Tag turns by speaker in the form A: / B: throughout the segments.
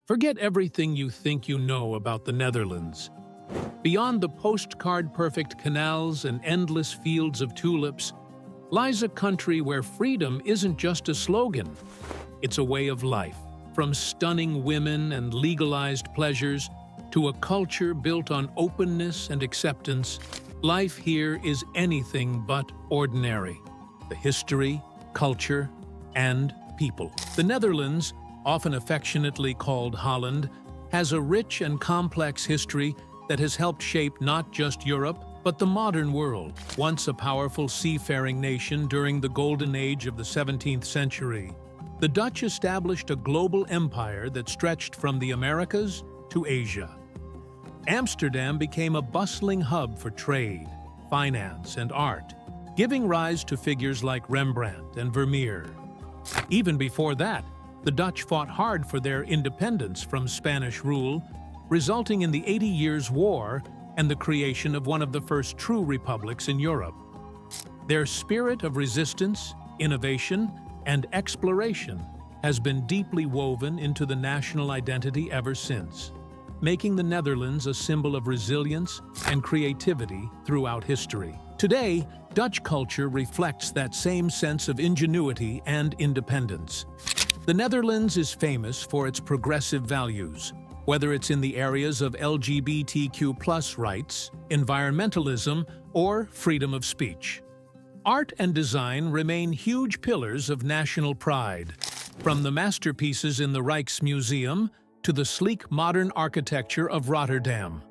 A: Forget everything you think you know about the Netherlands. Beyond the postcard-perfect canals and endless fields of tulips lies a country where freedom isn't just a slogan. It's a way of life. From stunning women and legalized pleasures to a culture built on openness and acceptance, life here is anything but ordinary. The history, culture, and people. The Netherlands, often affectionately called Holland, has a rich and complex history that has helped shape not just Europe, but the modern world. Once a powerful seafaring nation during the golden age of the 17th century, the Dutch established a global empire that stretched from the Americas to Asia. Amsterdam became a bustling hub for trade, finance, and art, giving rise to figures like Rembrandt and Vermeer. Even before that, the Dutch fought hard for their independence from Spanish rule, resulting in the 80 Years' War and the creation of one of the first true republics in Europe. Their spirit of resistance, innovation, and exploration has been deeply woven into the national identity ever since, making the Netherlands a symbol of resilience and creativity throughout history. Today, Dutch culture reflects that same sense of ingenuity and independence. The Netherlands is famous for its progressive values, whether it's in the areas of LGBTQ+ rights, environmentalism, or freedom of speech. Art and design remain huge pillars of national pride, from the masterpieces in the Rijksmuseum to the sleek modern architecture of Rotterdam.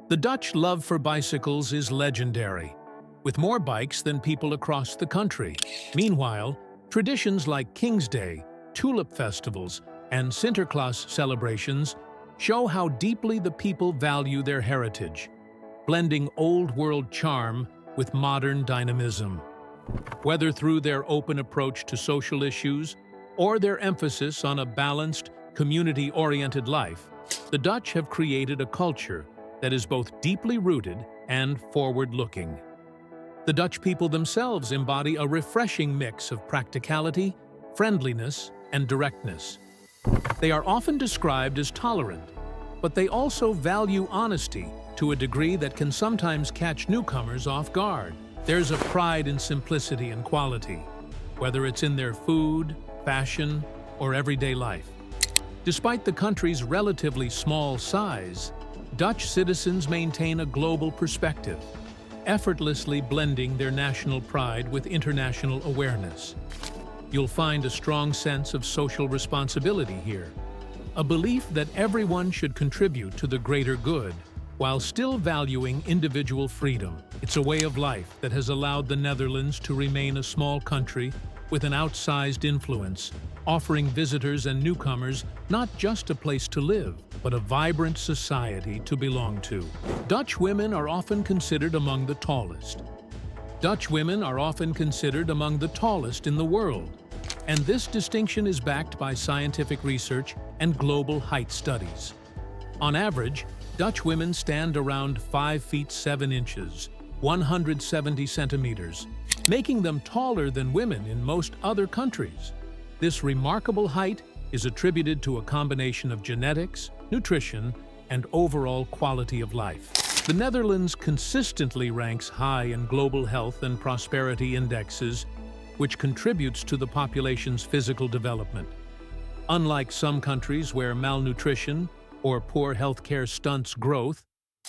A: The Dutch love for bicycles is legendary, with more bikes than people across the country. Meanwhile, traditions like King's Day, tulip festivals, and Sinterklaas celebrations show how deeply the people value their heritage, blending old-world charm with modern dynamism. Whether through their open approach to social issues or their emphasis on a balanced, community-oriented life, the Dutch have created a culture that is both deeply rooted and forward-looking. The Dutch people themselves embody a refreshing mix of practicality, friendliness, and directness. They are often described as tolerant, but they also value honesty to a degree that can sometimes catch newcomers off guard. There's a pride in simplicity and quality, whether it's in their food, fashion, or everyday life. Despite the country's relatively small size, Dutch citizens maintain a global perspective, effortlessly blending their national pride with international awareness. You'll find a strong sense of social responsibility here, a belief that everyone should contribute to the greater good, while still valuing individual freedom. It's a way of life that has allowed the Netherlands to remain a small country with an outsized influence, offering visitors and newcomers not just a place to live, but a vibrant society to belong to. Dutch women are often considered among the tallest. Dutch women are often considered among the tallest in the world, and this distinction is backed by scientific research and global height studies. On average, Dutch women stand around 5 feet 7 inches, 170 centimeters, making them taller than women in most other countries. This remarkable height is attributed to a combination of genetics, nutrition, and overall quality of life. The Netherlands consistently ranks high in global health and prosperity indexes, which contributes to the population's physical development. Unlike some countries where malnutrition or poor healthcare stunts growth,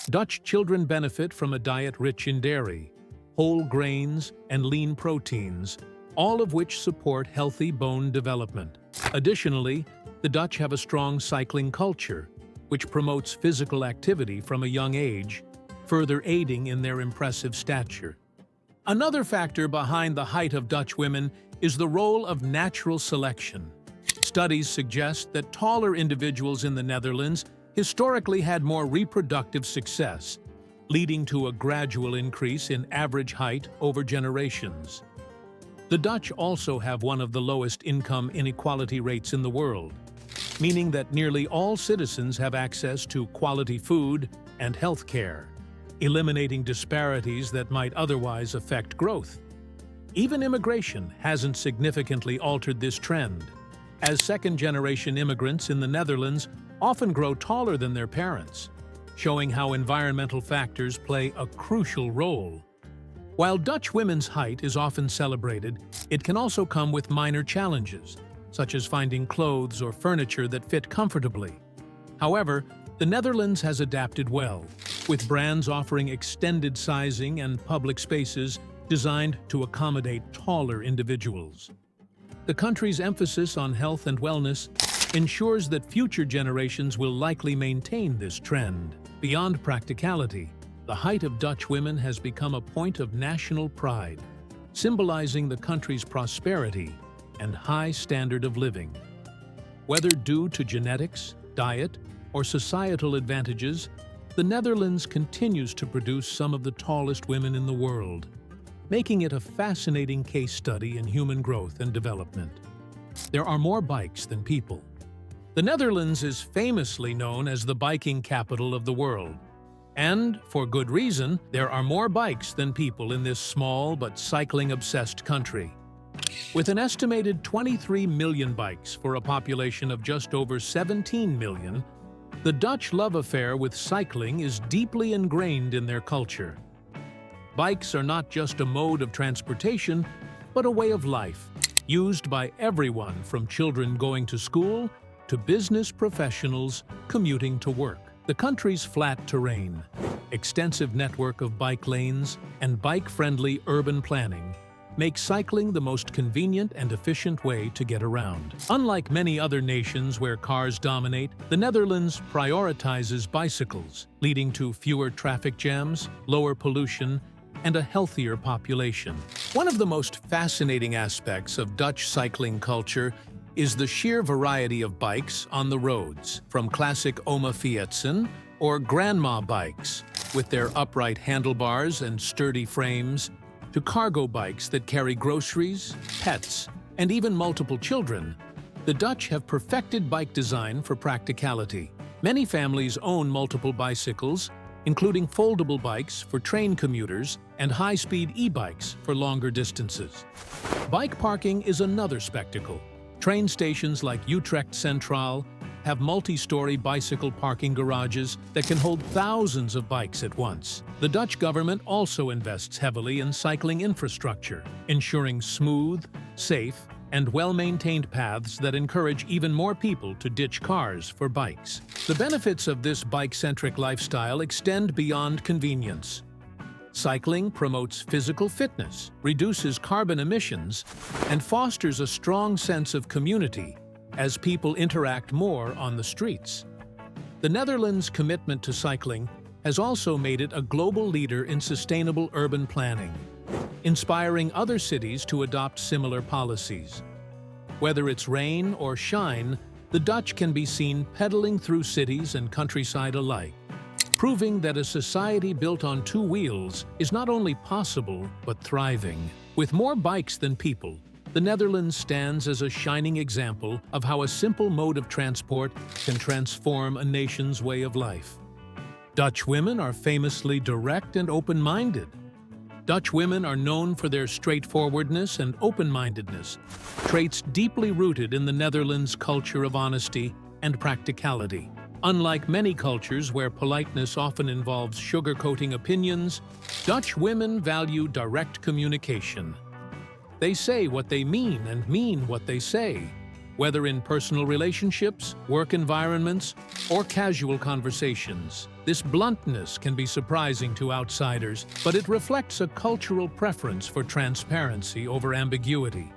A: Dutch children benefit from a diet rich in dairy, whole grains, and lean proteins, all of which support healthy bone development. Additionally, the Dutch have a strong cycling culture, which promotes physical activity from a young age, further aiding in their impressive stature. Another factor behind the height of Dutch women is the role of natural selection. Studies suggest that taller individuals in the Netherlands historically had more reproductive success, leading to a gradual increase in average height over generations. The Dutch also have one of the lowest income inequality rates in the world, meaning that nearly all citizens have access to quality food and health care, eliminating disparities that might otherwise affect growth. Even immigration hasn't significantly altered this trend, as second-generation immigrants in the Netherlands often grow taller than their parents, showing how environmental factors play a crucial role. While Dutch women's height is often celebrated, it can also come with minor challenges, such as finding clothes or furniture that fit comfortably. However, the Netherlands has adapted well, with brands offering extended sizing and public spaces designed to accommodate taller individuals. The country's emphasis on health and wellness ensures that future generations will likely maintain this trend. Beyond practicality, the height of Dutch women has become a point of national pride, symbolizing the country's prosperity and high standard of living. Whether due to genetics, diet, or societal advantages, the Netherlands continues to produce some of the tallest women in the world, making it a fascinating case study in human growth and development. There are more bikes than people. The Netherlands is famously known as the biking capital of the world. And, for good reason, there are more bikes than people in this small but cycling-obsessed country. With an estimated 23 million bikes for a population of just over 17 million, the Dutch love affair with cycling is deeply ingrained in their culture. Bikes are not just a mode of transportation, but a way of life, used by everyone from children going to school to business professionals commuting to work. The country's flat terrain, extensive network of bike lanes, and bike-friendly urban planning make cycling the most convenient and efficient way to get around. Unlike many other nations where cars dominate, the Netherlands prioritizes bicycles, leading to fewer traffic jams, lower pollution, and a healthier population. One of the most fascinating aspects of Dutch cycling culture is the sheer variety of bikes on the roads, from classic Oma Fietsen or grandma bikes, with their upright handlebars and sturdy frames, to cargo bikes that carry groceries, pets, and even multiple children. The Dutch have perfected bike design for practicality. Many families own multiple bicycles, including foldable bikes for train commuters and high-speed e-bikes for longer distances. Bike parking is another spectacle. Train stations like Utrecht Centraal have multi-story bicycle parking garages that can hold thousands of bikes at once. The Dutch government also invests heavily in cycling infrastructure, ensuring smooth, safe, and well-maintained paths that encourage even more people to ditch cars for bikes. The benefits of this bike-centric lifestyle extend beyond convenience. Cycling promotes physical fitness, reduces carbon emissions, and fosters a strong sense of community as people interact more on the streets. The Netherlands' commitment to cycling has also made it a global leader in sustainable urban planning, inspiring other cities to adopt similar policies. Whether it's rain or shine, the Dutch can be seen pedaling through cities and countryside alike, proving that a society built on two wheels is not only possible, but thriving. With more bikes than people, the Netherlands stands as a shining example of how a simple mode of transport can transform a nation's way of life. Dutch women are famously direct and open-minded. Dutch women are known for their straightforwardness and open-mindedness, traits deeply rooted in the Netherlands' culture of honesty and practicality. Unlike many cultures where politeness often involves sugarcoating opinions, Dutch women value direct communication. They say what they mean and mean what they say, whether in personal relationships, work environments, or casual conversations. This bluntness can be surprising to outsiders, but it reflects a cultural preference for transparency over ambiguity.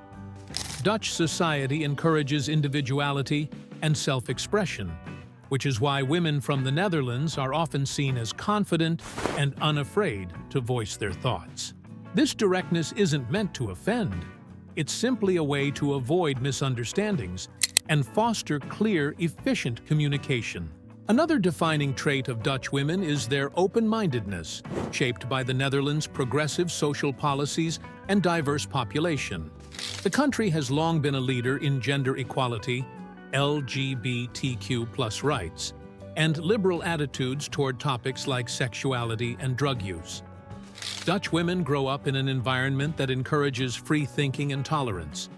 A: Dutch society encourages individuality and self-expression, which is why women from the Netherlands are often seen as confident and unafraid to voice their thoughts. This directness isn't meant to offend. It's simply a way to avoid misunderstandings and foster clear, efficient communication. Another defining trait of Dutch women is their open-mindedness, shaped by the Netherlands' progressive social policies and diverse population. The country has long been a leader in gender equality, LGBTQ+ rights, and liberal attitudes toward topics like sexuality and drug use. Dutch women grow up in an environment that encourages free thinking and tolerance,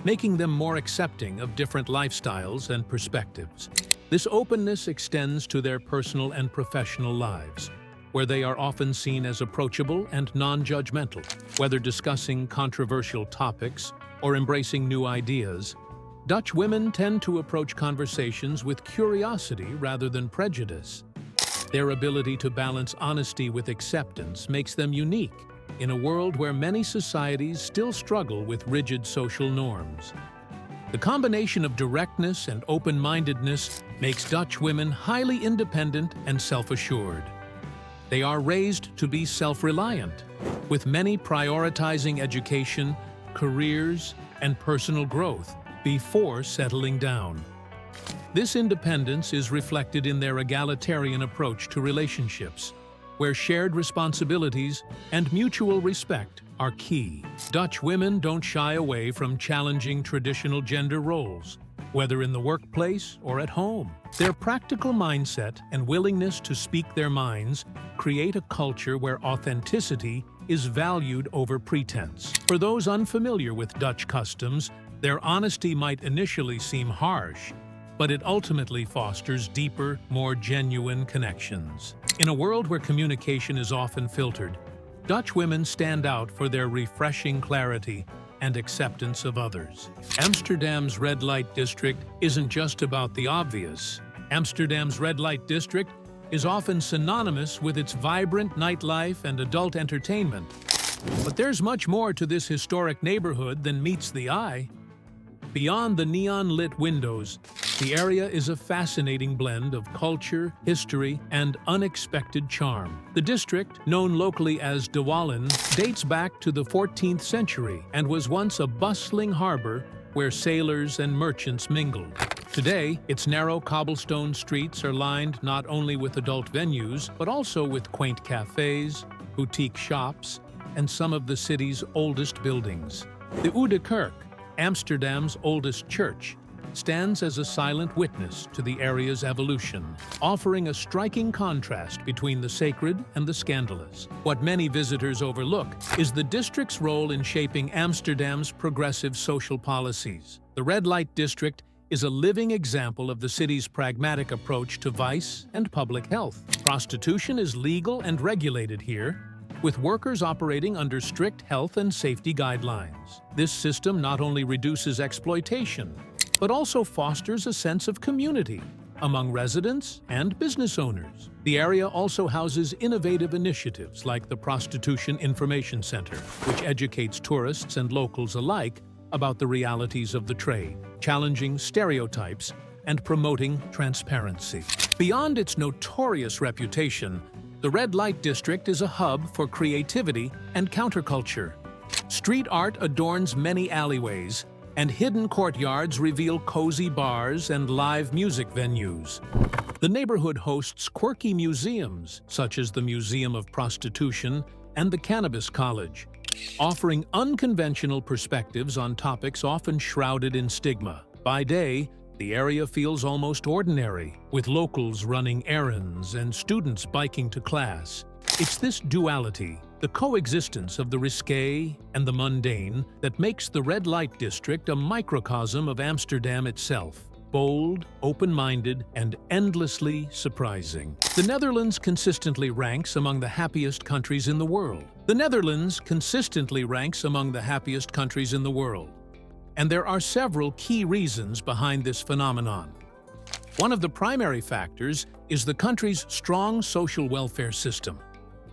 A: making them more accepting of different lifestyles and perspectives. This openness extends to their personal and professional lives, where they are often seen as approachable and non-judgmental. Whether discussing controversial topics or embracing new ideas, Dutch women tend to approach conversations with curiosity rather than prejudice. Their ability to balance honesty with acceptance makes them unique in a world where many societies still struggle with rigid social norms. The combination of directness and open-mindedness makes Dutch women highly independent and self-assured. They are raised to be self-reliant, with many prioritizing education, careers, and personal growth before settling down. This independence is reflected in their egalitarian approach to relationships, where shared responsibilities and mutual respect are key. Dutch women don't shy away from challenging traditional gender roles, whether in the workplace or at home. Their practical mindset and willingness to speak their minds create a culture where authenticity is valued over pretense. For those unfamiliar with Dutch customs, their honesty might initially seem harsh, but it ultimately fosters deeper, more genuine connections. In a world where communication is often filtered, Dutch women stand out for their refreshing clarity and acceptance of others. Amsterdam's red light district isn't just about the obvious. Amsterdam's red light district is often synonymous with its vibrant nightlife and adult entertainment. But there's much more to this historic neighborhood than meets the eye. Beyond the neon-lit windows, the area is a fascinating blend of culture, history, and unexpected charm. The district, known locally as De Wallen, dates back to the 14th century and was once a bustling harbor where sailors and merchants mingled. Today, its narrow cobblestone streets are lined not only with adult venues, but also with quaint cafes, boutique shops, and some of the city's oldest buildings. The Oude Kerk, Amsterdam's oldest church, stands as a silent witness to the area's evolution, offering a striking contrast between the sacred and the scandalous. What many visitors overlook is the district's role in shaping Amsterdam's progressive social policies. The red light district is a living example of the city's pragmatic approach to vice and public health. Prostitution is legal and regulated here, with workers operating under strict health and safety guidelines. This system not only reduces exploitation, but also fosters a sense of community among residents and business owners. The area also houses innovative initiatives like the Prostitution Information Center, which educates tourists and locals alike about the realities of the trade, challenging stereotypes and promoting transparency. Beyond its notorious reputation, the Red Light District is a hub for creativity and counterculture. Street art adorns many alleyways, and hidden courtyards reveal cozy bars and live music venues. The neighborhood hosts quirky museums, such as the Museum of Prostitution and the Cannabis College, offering unconventional perspectives on topics often shrouded in stigma. By day, the area feels almost ordinary, with locals running errands and students biking to class. It's this duality, the coexistence of the risque and the mundane, that makes the Red Light District a microcosm of Amsterdam itself. Bold, open-minded, and endlessly surprising. The Netherlands consistently ranks among the happiest countries in the world. And there are several key reasons behind this phenomenon. One of the primary factors is the country's strong social welfare system,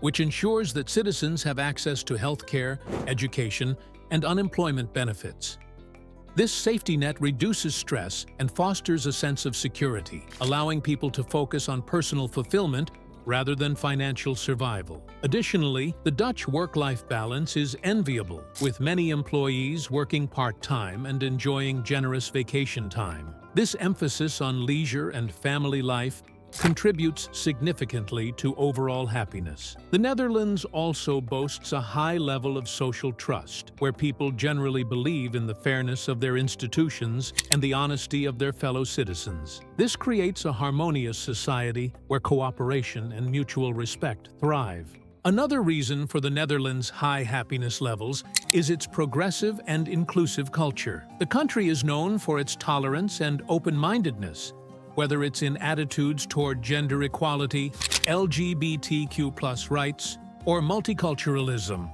A: which ensures that citizens have access to healthcare, education, and unemployment benefits. This safety net reduces stress and fosters a sense of security, allowing people to focus on personal fulfillment rather than financial survival. Additionally, the Dutch work-life balance is enviable, with many employees working part-time and enjoying generous vacation time. This emphasis on leisure and family life contributes significantly to overall happiness. The Netherlands also boasts a high level of social trust, where people generally believe in the fairness of their institutions and the honesty of their fellow citizens. This creates a harmonious society where cooperation and mutual respect thrive. Another reason for the Netherlands' high happiness levels is its progressive and inclusive culture. The country is known for its tolerance and open-mindedness, whether it's in attitudes toward gender equality, LGBTQ+ rights, or multiculturalism.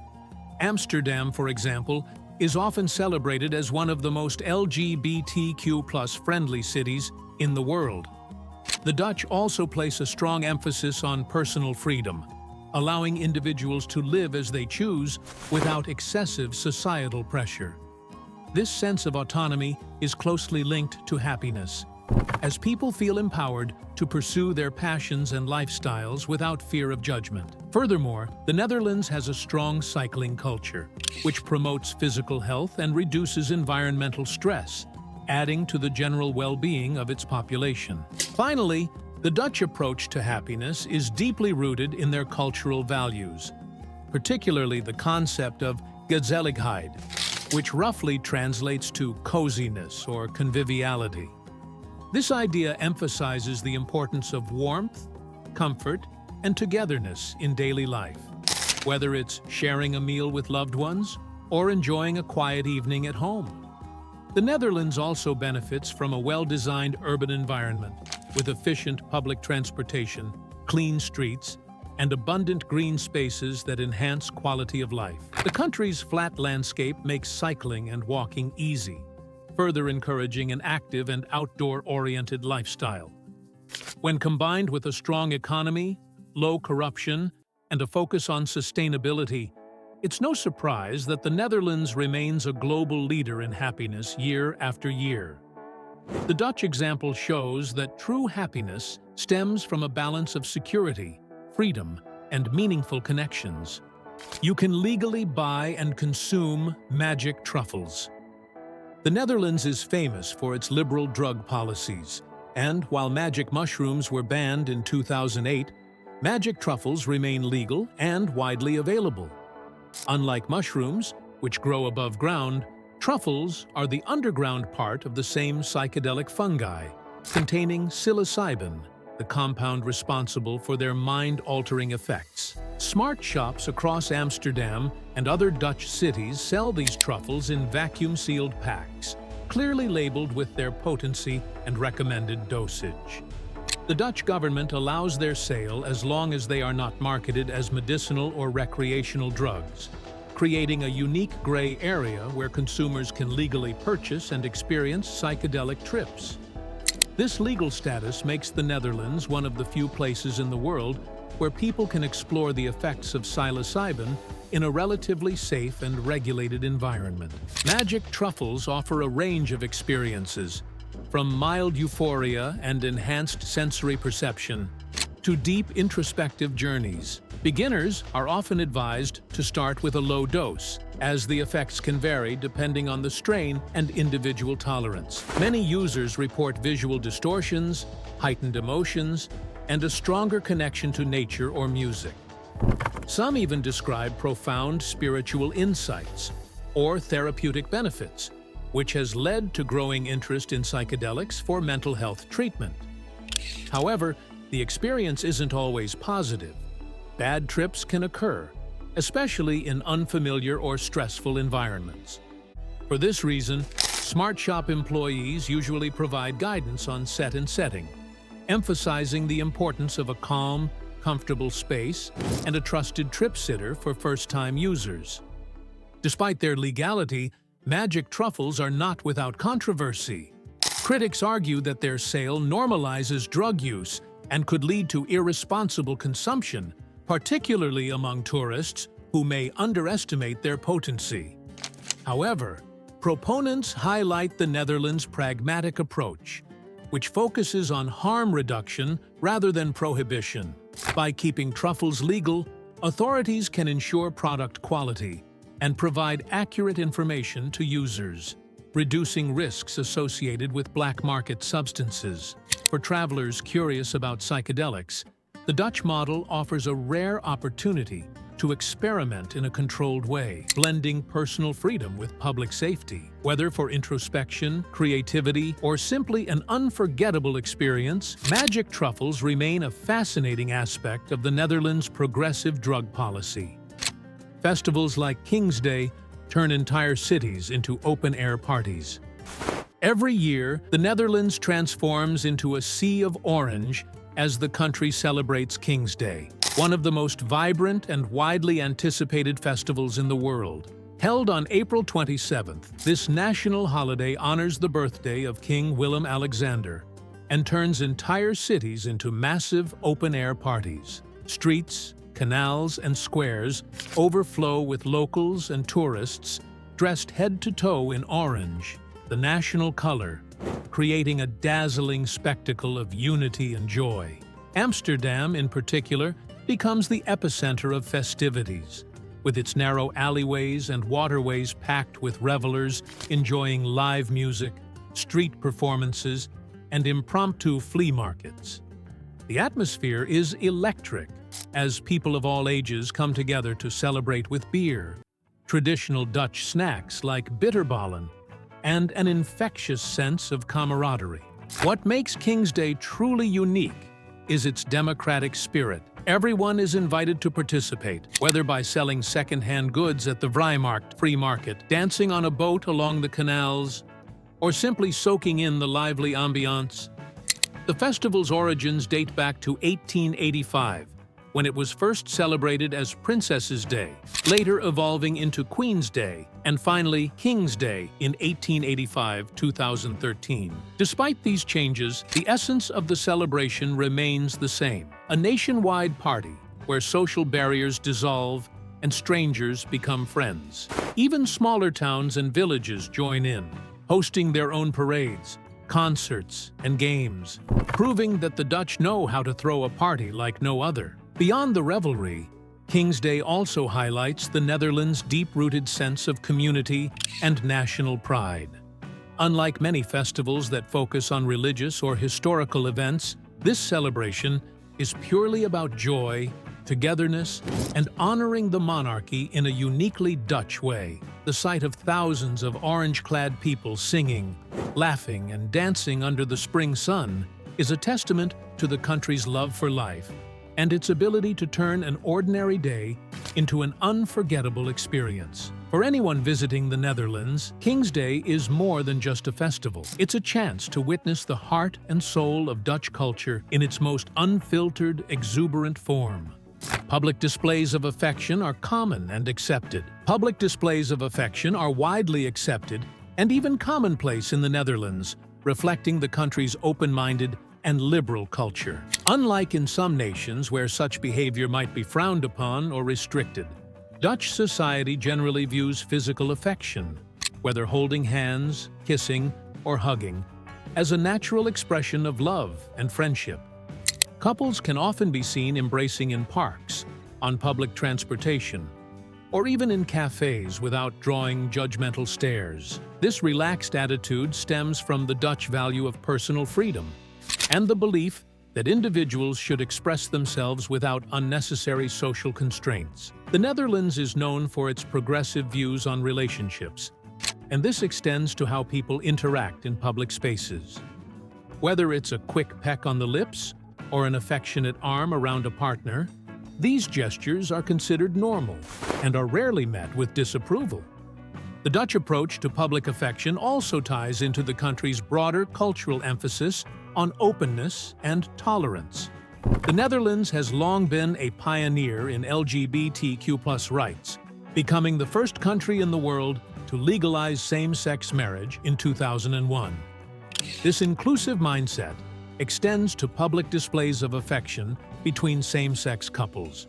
A: Amsterdam, for example, is often celebrated as one of the most LGBTQ+ friendly cities in the world. The Dutch also place a strong emphasis on personal freedom, allowing individuals to live as they choose without excessive societal pressure. This sense of autonomy is closely linked to happiness, as people feel empowered to pursue their passions and lifestyles without fear of judgment. Furthermore, the Netherlands has a strong cycling culture, which promotes physical health and reduces environmental stress, adding to the general well-being of its population. Finally, the Dutch approach to happiness is deeply rooted in their cultural values, particularly the concept of gezelligheid, which roughly translates to coziness or conviviality. This idea emphasizes the importance of warmth, comfort, and togetherness in daily life, whether it's sharing a meal with loved ones or enjoying a quiet evening at home. The Netherlands also benefits from a well-designed urban environment with efficient public transportation, clean streets, and abundant green spaces that enhance quality of life. The country's flat landscape makes cycling and walking easy, further encouraging an active and outdoor-oriented lifestyle. When combined with a strong economy, low corruption, and a focus on sustainability, it's no surprise that the Netherlands remains a global leader in happiness year after year. The Dutch example shows that true happiness stems from a balance of security, freedom, and meaningful connections. You can legally buy and consume magic truffles. The Netherlands is famous for its liberal drug policies, and while magic mushrooms were banned in 2008, magic truffles remain legal and widely available. Unlike mushrooms, which grow above ground, truffles are the underground part of the same psychedelic fungi, containing psilocybin, the compound responsible for their mind-altering effects. Smart shops across Amsterdam and other Dutch cities sell these truffles in vacuum-sealed packs, clearly labeled with their potency and recommended dosage. The Dutch government allows their sale as long as they are not marketed as medicinal or recreational drugs, creating a unique gray area where consumers can legally purchase and experience psychedelic trips. This legal status makes the Netherlands one of the few places in the world where people can explore the effects of psilocybin in a relatively safe and regulated environment. Magic truffles offer a range of experiences, from mild euphoria and enhanced sensory perception to deep introspective journeys. Beginners are often advised to start with a low dose, as the effects can vary depending on the strain and individual tolerance. Many users report visual distortions, heightened emotions, and a stronger connection to nature or music. Some even describe profound spiritual insights or therapeutic benefits, which has led to growing interest in psychedelics for mental health treatment. However, the experience isn't always positive. Bad trips can occur, especially in unfamiliar or stressful environments. For this reason, Smart Shop employees usually provide guidance on set and setting, emphasizing the importance of a calm, comfortable space and a trusted trip sitter for first-time users. Despite their legality, magic truffles are not without controversy. Critics argue that their sale normalizes drug use and could lead to irresponsible consumption, particularly among tourists who may underestimate their potency. However, proponents highlight the Netherlands' pragmatic approach, which focuses on harm reduction rather than prohibition. By keeping truffles legal, authorities can ensure product quality and provide accurate information to users, reducing risks associated with black market substances. For travelers curious about psychedelics, the Dutch model offers a rare opportunity to experiment in a controlled way, blending personal freedom with public safety. Whether for introspection, creativity, or simply an unforgettable experience, magic truffles remain a fascinating aspect of the Netherlands' progressive drug policy. Festivals like King's Day turn entire cities into open-air parties. Every year, the Netherlands transforms into a sea of orange as the country celebrates King's Day, one of the most vibrant and widely anticipated festivals in the world. Held on April 27th, this national holiday honors the birthday of King Willem-Alexander and turns entire cities into massive open-air parties. Streets, canals, and squares overflow with locals and tourists dressed head to toe in orange, the national color, creating a dazzling spectacle of unity and joy. Amsterdam, in particular, becomes the epicenter of festivities, with its narrow alleyways and waterways packed with revelers enjoying live music, street performances, and impromptu flea markets. The atmosphere is electric, as people of all ages come together to celebrate with beer, traditional Dutch snacks like bitterballen, and an infectious sense of camaraderie. What makes King's Day truly unique is its democratic spirit. Everyone is invited to participate, whether by selling second-hand goods at the Vrijmarkt free market, dancing on a boat along the canals, or simply soaking in the lively ambiance. The festival's origins date back to 1885, when it was first celebrated as Princess's Day, later evolving into Queen's Day, and finally King's Day in 1885-2013. Despite these changes, the essence of the celebration remains the same: a nationwide party where social barriers dissolve and strangers become friends. Even smaller towns and villages join in, hosting their own parades, concerts, and games, proving that the Dutch know how to throw a party like no other. Beyond the revelry, King's Day also highlights the Netherlands' deep-rooted sense of community and national pride. Unlike many festivals that focus on religious or historical events, this celebration is purely about joy, togetherness, and honoring the monarchy in a uniquely Dutch way. The sight of thousands of orange-clad people singing, laughing, and dancing under the spring sun is a testament to the country's love for life and its ability to turn an ordinary day into an unforgettable experience. For anyone visiting the Netherlands, King's Day is more than just a festival. It's a chance to witness the heart and soul of Dutch culture in its most unfiltered, exuberant form. Public displays of affection are common and accepted. Public displays of affection are widely accepted and even commonplace in the Netherlands, reflecting the country's open-minded and liberal culture. Unlike in some nations where such behavior might be frowned upon or restricted, Dutch society generally views physical affection, whether holding hands, kissing, or hugging, as a natural expression of love and friendship. Couples can often be seen embracing in parks, on public transportation, or even in cafes without drawing judgmental stares. This relaxed attitude stems from the Dutch value of personal freedom and the belief that individuals should express themselves without unnecessary social constraints. The Netherlands is known for its progressive views on relationships, and this extends to how people interact in public spaces. Whether it's a quick peck on the lips or an affectionate arm around a partner, these gestures are considered normal and are rarely met with disapproval. The Dutch approach to public affection also ties into the country's broader cultural emphasis on openness and tolerance. The Netherlands has long been a pioneer in LGBTQ+ rights, becoming the first country in the world to legalize same-sex marriage in 2001. This inclusive mindset extends to public displays of affection between same-sex couples,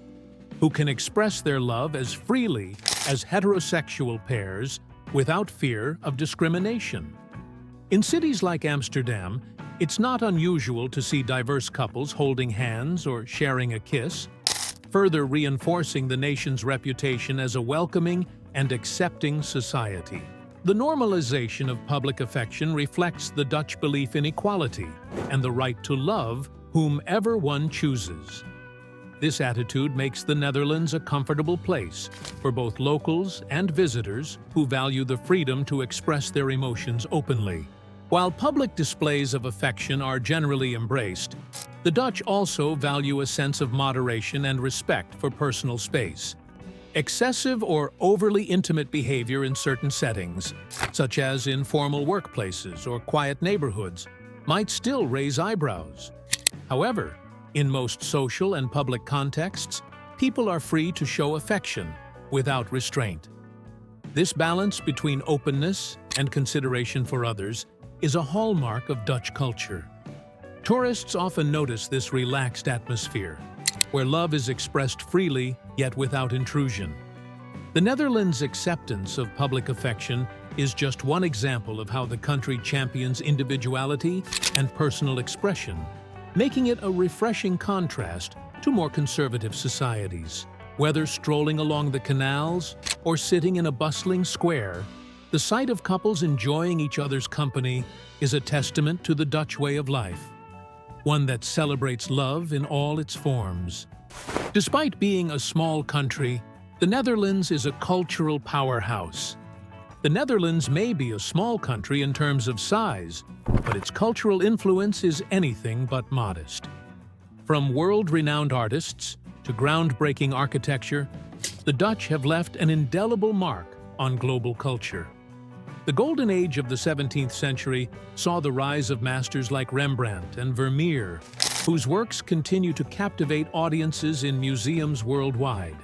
A: who can express their love as freely as heterosexual pairs without fear of discrimination. In cities like Amsterdam, it's not unusual to see diverse couples holding hands or sharing a kiss, further reinforcing the nation's reputation as a welcoming and accepting society. The normalization of public affection reflects the Dutch belief in equality and the right to love whomever one chooses. This attitude makes the Netherlands a comfortable place for both locals and visitors who value the freedom to express their emotions openly. While public displays of affection are generally embraced, the Dutch also value a sense of moderation and respect for personal space. Excessive or overly intimate behavior in certain settings, such as in formal workplaces or quiet neighborhoods, might still raise eyebrows. However, in most social and public contexts, people are free to show affection without restraint. This balance between openness and consideration for others is a hallmark of Dutch culture. Tourists often notice this relaxed atmosphere, where love is expressed freely yet without intrusion. The Netherlands' acceptance of public affection is just one example of how the country champions individuality and personal expression, making it a refreshing contrast to more conservative societies. Whether strolling along the canals or sitting in a bustling square, the sight of couples enjoying each other's company is a testament to the Dutch way of life, one that celebrates love in all its forms. Despite being a small country, the Netherlands is a cultural powerhouse. The Netherlands may be a small country in terms of size, but its cultural influence is anything but modest. From world-renowned artists to groundbreaking architecture, the Dutch have left an indelible mark on global culture. The golden age of the 17th century saw the rise of masters like Rembrandt and Vermeer, whose works continue to captivate audiences in museums worldwide.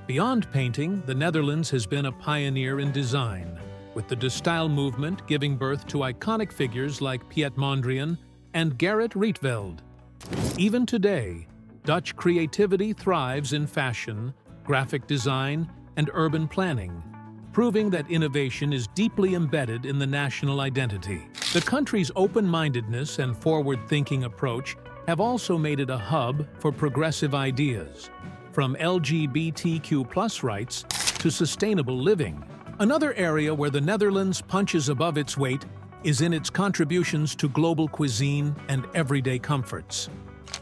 A: Beyond painting, the Netherlands has been a pioneer in design, with the De Stijl movement giving birth to iconic figures like Piet Mondrian and Gerrit Rietveld. Even today, Dutch creativity thrives in fashion, graphic design, and urban planning, proving that innovation is deeply embedded in the national identity. The country's open-mindedness and forward-thinking approach have also made it a hub for progressive ideas, from LGBTQ+ rights to sustainable living. Another area where the Netherlands punches above its weight is in its contributions to global cuisine and everyday comforts.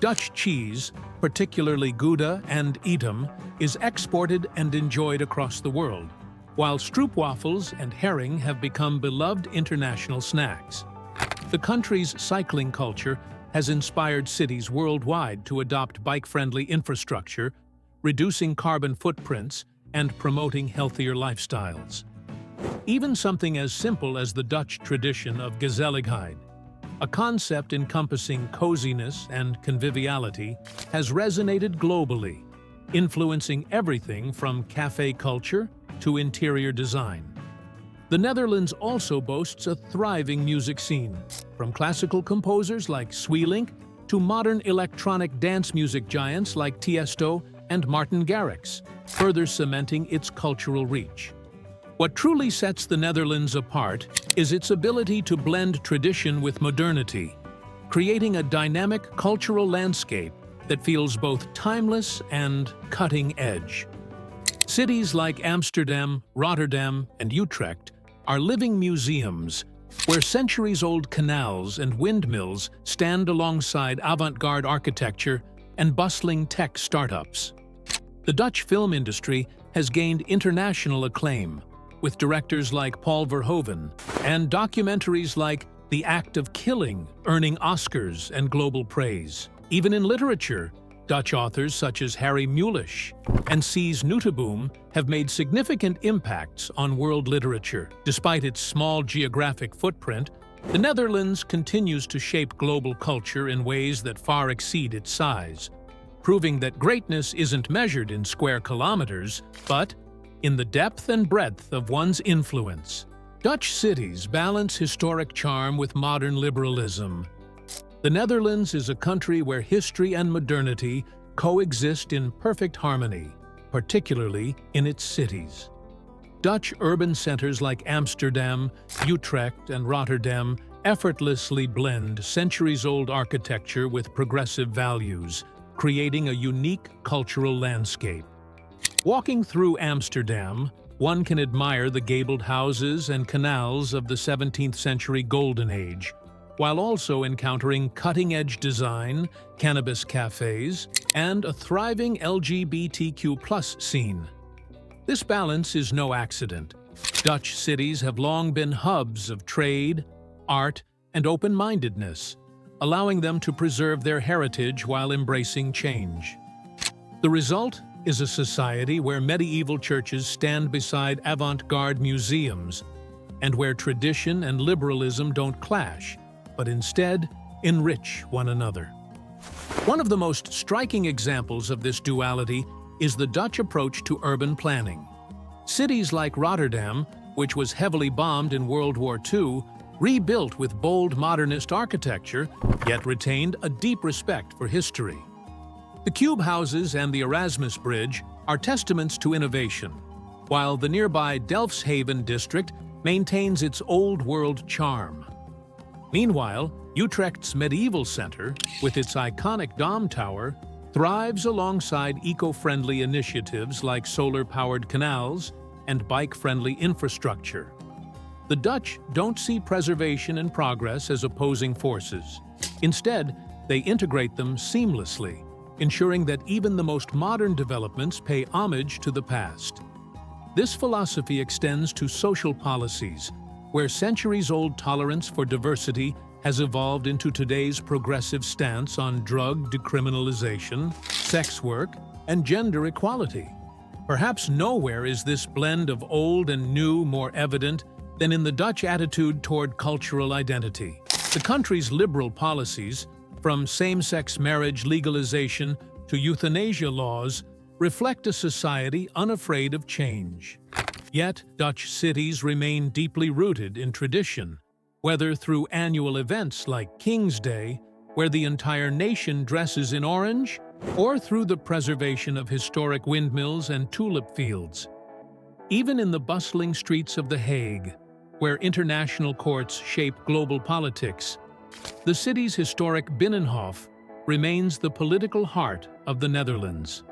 A: Dutch cheese, particularly Gouda and Edam, is exported and enjoyed across the world, while stroopwafels and herring have become beloved international snacks. The country's cycling culture has inspired cities worldwide to adopt bike-friendly infrastructure, reducing carbon footprints and promoting healthier lifestyles. Even something as simple as the Dutch tradition of gezelligheid, a concept encompassing coziness and conviviality, has resonated globally, influencing everything from cafe culture to interior design. The Netherlands also boasts a thriving music scene, from classical composers like Sweelinck to modern electronic dance music giants like Tiesto and Martin Garrix, further cementing its cultural reach. What truly sets the Netherlands apart is its ability to blend tradition with modernity, creating a dynamic cultural landscape that feels both timeless and cutting-edge. Cities like Amsterdam, Rotterdam, and Utrecht are living museums where centuries-old canals and windmills stand alongside avant-garde architecture and bustling tech startups. The Dutch film industry has gained international acclaim, with directors like Paul Verhoeven and documentaries like The Act of Killing earning Oscars and global praise. Even in literature, Dutch authors such as Harry Mulisch and Cees Nooteboom have made significant impacts on world literature. Despite its small geographic footprint, the Netherlands continues to shape global culture in ways that far exceed its size, proving that greatness isn't measured in square kilometers, but in the depth and breadth of one's influence. Dutch cities balance historic charm with modern liberalism. The Netherlands is a country where history and modernity coexist in perfect harmony, particularly in its cities. Dutch urban centers like Amsterdam, Utrecht, and Rotterdam effortlessly blend centuries-old architecture with progressive values, creating a unique cultural landscape. Walking through Amsterdam, one can admire the gabled houses and canals of the 17th century Golden Age, while also encountering cutting-edge design, cannabis cafes, and a thriving LGBTQ+ scene. This balance is no accident. Dutch cities have long been hubs of trade, art, and open-mindedness, allowing them to preserve their heritage while embracing change. The result? is a society where medieval churches stand beside avant-garde museums and where tradition and liberalism don't clash, but instead enrich one another. One of the most striking examples of this duality is the Dutch approach to urban planning. Cities like Rotterdam, which was heavily bombed in World War II, rebuilt with bold modernist architecture, yet retained a deep respect for history. The cube houses and the Erasmus Bridge are testaments to innovation, while the nearby Delfshaven district maintains its old-world charm. Meanwhile, Utrecht's medieval center, with its iconic Dom Tower, thrives alongside eco-friendly initiatives like solar-powered canals and bike-friendly infrastructure. The Dutch don't see preservation and progress as opposing forces. Instead, they integrate them seamlessly, ensuring that even the most modern developments pay homage to the past. This philosophy extends to social policies, where centuries-old tolerance for diversity has evolved into today's progressive stance on drug decriminalization, sex work, and gender equality. Perhaps nowhere is this blend of old and new more evident than in the Dutch attitude toward cultural identity. The country's liberal policies, from same-sex marriage legalization to euthanasia laws, reflect a society unafraid of change. Yet, Dutch cities remain deeply rooted in tradition, whether through annual events like King's Day, where the entire nation dresses in orange, or through the preservation of historic windmills and tulip fields. Even in the bustling streets of The Hague, where international courts shape global politics, the city's historic Binnenhof remains the political heart of the Netherlands.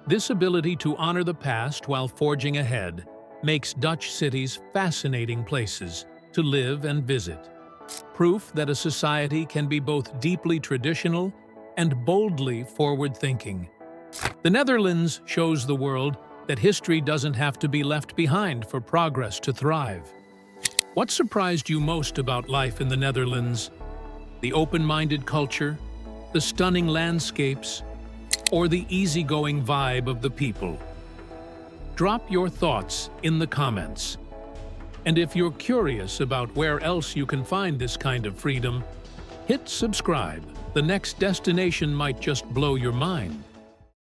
A: This ability to honor the past while forging ahead makes Dutch cities fascinating places to live and visit. Proof that a society can be both deeply traditional and boldly forward-thinking. The Netherlands shows the world that history doesn't have to be left behind for progress to thrive. What surprised you most about life in the Netherlands? The open-minded culture, the stunning landscapes, or the easygoing vibe of the people? Drop your thoughts in the comments. And if you're curious about where else you can find this kind of freedom, hit subscribe. The next destination might just blow your mind.